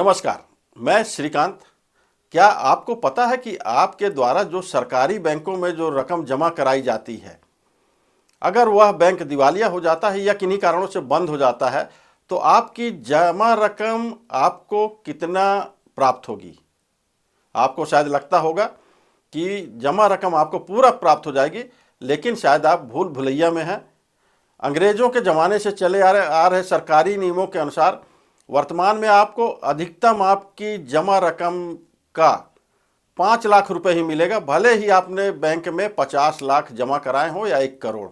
नमस्कार, मैं श्रीकांत। क्या आपको पता है कि आपके द्वारा जो सरकारी बैंकों में जो रकम जमा कराई जाती है, अगर वह बैंक दिवालिया हो जाता है या किन्हीं कारणों से बंद हो जाता है तो आपकी जमा रकम आपको कितना प्राप्त होगी? आपको शायद लगता होगा कि जमा रकम आपको पूरा प्राप्त हो जाएगी, लेकिन शायद आप भूल भुलैया में हैं। अंग्रेज़ों के ज़माने से चले आ रहे सरकारी नियमों के अनुसार वर्तमान में आपको अधिकतम आपकी जमा रकम का 5 लाख रुपए ही मिलेगा, भले ही आपने बैंक में 50 लाख जमा कराए हों या 1 करोड़।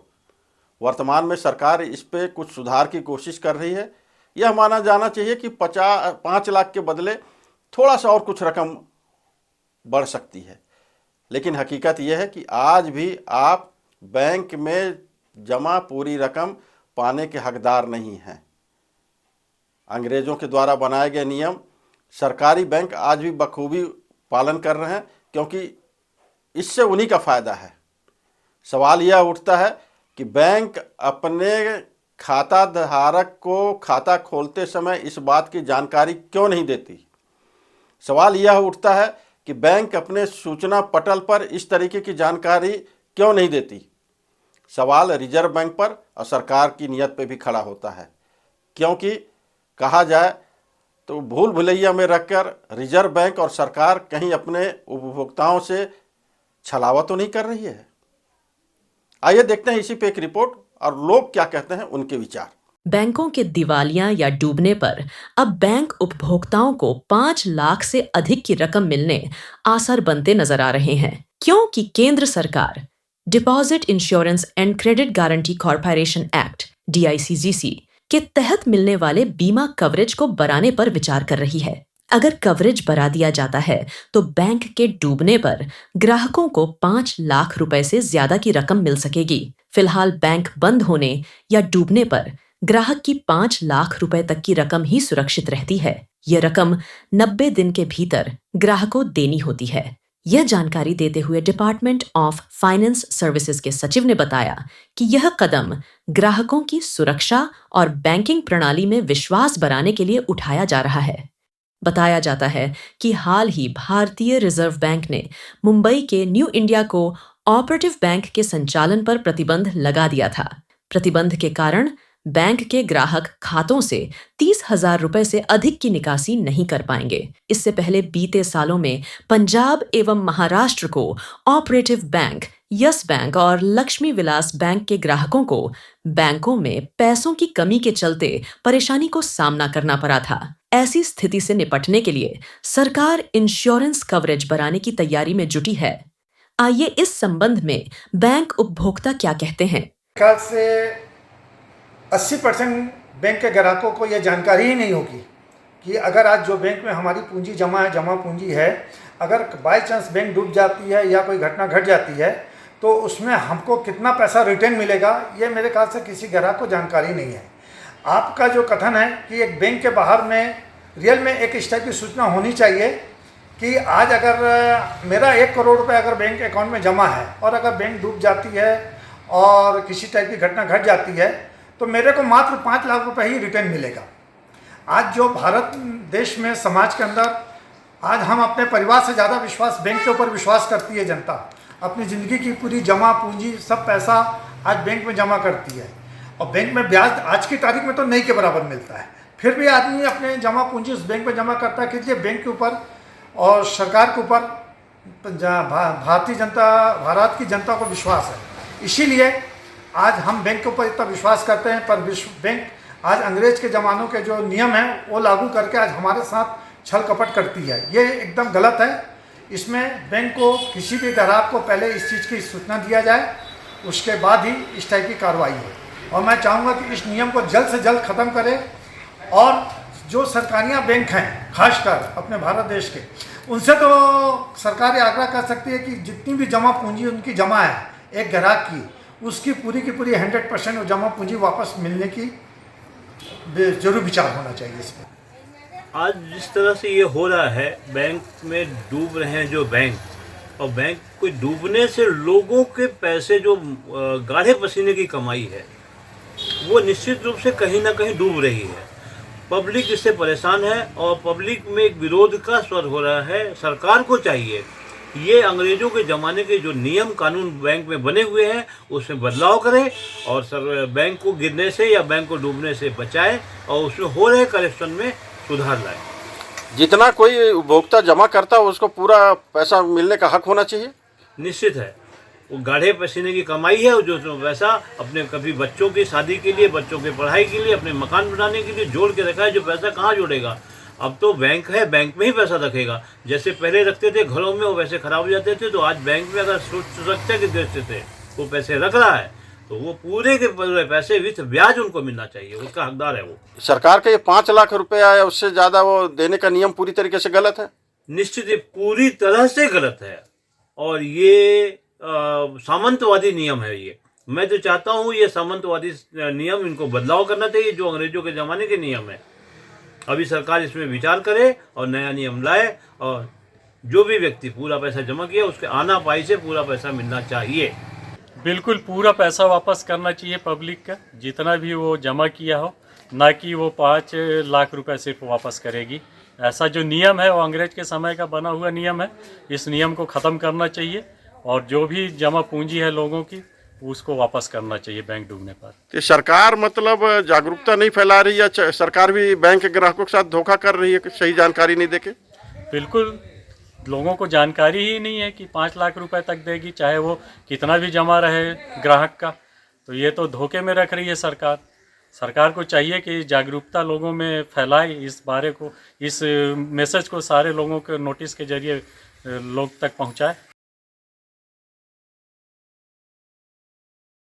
वर्तमान में सरकार इस पे कुछ सुधार की कोशिश कर रही है। यह माना जाना चाहिए कि 5 लाख के बदले थोड़ा सा और कुछ रकम बढ़ सकती है, लेकिन हकीकत यह है कि आज भी आप बैंक में जमा पूरी रकम पाने के हकदार नहीं हैं। अंग्रेज़ों के द्वारा बनाए गए नियम सरकारी बैंक आज भी बखूबी पालन कर रहे हैं, क्योंकि इससे उन्हीं का फ़ायदा है। सवाल यह उठता है कि बैंक अपने खाता धारक को खाता खोलते समय इस बात की जानकारी क्यों नहीं देती। सवाल यह उठता है कि बैंक अपने सूचना पटल पर इस तरीके की जानकारी क्यों नहीं देती। सवाल रिजर्व बैंक पर और सरकार की नीयत पे भी खड़ा होता है, क्योंकि कहा जाए तो भूल भुलैया में रखकर रिजर्व बैंक और सरकार कहीं अपने उपभोक्ताओं से छलावा तो नहीं कर रही है। आइए देखते हैं इसी पे एक रिपोर्ट और लोग क्या कहते हैं, उनके विचार। बैंकों के दिवालिया या डूबने पर अब बैंक उपभोक्ताओं को 5 लाख से अधिक की रकम मिलने आसार बनते नजर आ रहे हैं, क्योंकि केंद्र सरकार deposit insurance and credit guarantee corporation act DICGC के तहत मिलने वाले बीमा कवरेज को बढ़ाने पर विचार कर रही है। अगर कवरेज बढ़ा दिया जाता है तो बैंक के डूबने पर ग्राहकों को 5 लाख रुपए से ज्यादा की रकम मिल सकेगी। फिलहाल बैंक बंद होने या डूबने पर ग्राहक की 5 लाख रुपए तक की रकम ही सुरक्षित रहती है। यह रकम 90 दिन के भीतर ग्राहकों देनी होती है। यह जानकारी देते हुए डिपार्टमेंट ऑफ फाइनेंस सर्विसेज के सचिव ने बताया कि यह कदम ग्राहकों की सुरक्षा और बैंकिंग प्रणाली में विश्वास बढ़ाने के लिए उठाया जा रहा है। बताया जाता है कि हाल ही भारतीय रिजर्व बैंक ने मुंबई के new India co operative bank के संचालन पर प्रतिबंध लगा दिया था। प्रतिबंध के कारण बैंक के ग्राहक खातों से 30,000 रुपए से अधिक की निकासी नहीं कर पाएंगे। इससे पहले बीते सालों में पंजाब एवं Maharashtra co operative bank, yes bank और लक्ष्मी विलास बैंक के ग्राहकों को बैंकों में पैसों की कमी के चलते परेशानी को सामना करना पड़ा था। ऐसी स्थिति से निपटने के लिए सरकार इंश्योरेंस कवरेज बढ़ाने की तैयारी में जुटी है। आइए इस संबंध में बैंक उपभोक्ता क्या कहते हैं। 80% बैंक के ग्राहकों को यह जानकारी ही नहीं होगी कि अगर आज जो बैंक में हमारी पूंजी जमा पूंजी है, अगर बाय चांस बैंक डूब जाती है या कोई घटना घट जाती है तो उसमें हमको कितना पैसा रिटर्न मिलेगा, ये मेरे ख्याल से किसी ग्राहक को जानकारी नहीं है। आपका जो कथन है कि एक बैंक के बाहर में रियल में एक इस टाइप की सूचना होनी चाहिए कि आज अगर मेरा 1 करोड़ रुपये अगर बैंक अकाउंट में जमा है और अगर बैंक डूब जाती है और किसी टाइप की घटना घट जाती है तो मेरे को मात्र 5 लाख रुपए ही रिटर्न मिलेगा। आज जो भारत देश में समाज के अंदर आज हम अपने परिवार से ज़्यादा विश्वास बैंक के ऊपर विश्वास करती है जनता। अपनी ज़िंदगी की पूरी जमा पूंजी सब पैसा आज बैंक में जमा करती है और बैंक में ब्याज आज की तारीख में तो नहीं के बराबर मिलता है। फिर भी आदमी अपने जमा पूंजी उस बैंक में जमा करता है, इसलिए बैंक के ऊपर और सरकार के ऊपर भारत की जनता को विश्वास है। इसीलिए आज हम बैंक के ऊपर इतना विश्वास करते हैं, पर बैंक आज अंग्रेज के ज़मानों के जो नियम हैं वो लागू करके आज हमारे साथ छल कपट करती है। ये एकदम गलत है। इसमें बैंक को किसी भी ग्राहक को पहले इस चीज़ की सूचना दिया जाए, उसके बाद ही इस टाइप की कार्रवाई हो। और मैं चाहूँगा कि इस नियम को जल्द से जल्द ख़त्म करें और जो सरकारियाँ बैंक हैं खासकर अपने भारत देश के, उनसे तो सरकार ये आग्रह कर सकती है कि जितनी भी जमा पूंजी उनकी जमा है एक ग्राहक की, उसकी पूरी की पूरी 100% जमा पूंजी वापस मिलने की जरूर विचार होना चाहिए इस पर। आज जिस तरह से ये हो रहा है, बैंक में डूब रहे हैं जो बैंक, और बैंक को डूबने से लोगों के पैसे जो गाढ़े पसीने की कमाई है वो निश्चित रूप से कहीं ना कहीं डूब रही है। पब्लिक इससे परेशान है और पब्लिक में एक विरोध का स्वर हो रहा है। सरकार को चाहिए ये अंग्रेजों के ज़माने के जो नियम कानून बैंक में बने हुए हैं उसमें बदलाव करे और बैंक को गिरने से या बैंक को डूबने से बचाए और उसमें हो रहे करप्शन में सुधार लाए। जितना कोई उपभोक्ता जमा करता है उसको पूरा पैसा मिलने का हक होना चाहिए। निश्चित है, वो गाढ़े पसीने की कमाई है, जो पैसा अपने कभी बच्चों की शादी के लिए, बच्चों की पढ़ाई के लिए, अपने मकान बनाने के लिए जोड़ के रखा है। जो पैसा कहाँ जोड़ेगा? अब तो बैंक है, बैंक में ही पैसा रखेगा। जैसे पहले रखते थे घरों में, वो पैसे खराब हो जाते थे, तो आज बैंक में अगर सुरक्षा की दृष्टि से वो पैसे रख रहा है तो वो पूरे के पूरे पैसे विथ ब्याज उनको मिलना चाहिए, उसका हकदार है वो। सरकार का ये 5 लाख रुपया है, उससे ज़्यादा वो देने का नियम पूरी तरीके से गलत है। निश्चित ही पूरी तरह से गलत है और ये सामंतवादी नियम है। ये मैं तो चाहता हूँ ये सामंतवादी नियम इनको बदलाव करना चाहिए, जो अंग्रेजों के ज़माने के नियम है। अभी सरकार इसमें विचार करे और नया नियम लाए और जो भी व्यक्ति पूरा पैसा जमा किया उसके आना पाई से पूरा पैसा मिलना चाहिए। बिल्कुल पूरा पैसा वापस करना चाहिए पब्लिक का, जितना भी वो जमा किया हो, ना कि वो 5 लाख रुपए सिर्फ वापस करेगी। ऐसा जो नियम है वो अंग्रेज के समय का बना हुआ नियम है। इस नियम को ख़त्म करना चाहिए और जो भी जमा पूंजी है लोगों की उसको वापस करना चाहिए बैंक डूबने पर। तो सरकार मतलब जागरूकता नहीं फैला रही है, सरकार भी बैंक के ग्राहकों के साथ धोखा कर रही है सही जानकारी नहीं देके। बिल्कुल लोगों को जानकारी ही नहीं है कि 5 लाख रुपए तक देगी, चाहे वो कितना भी जमा रहे ग्राहक का। तो ये तो धोखे में रख रही है सरकार। सरकार को चाहिए कि जागरूकता लोगों में फैलाए इस बारे को, इस मैसेज को सारे लोगों के नोटिस के जरिए लोग तक पहुंचाए।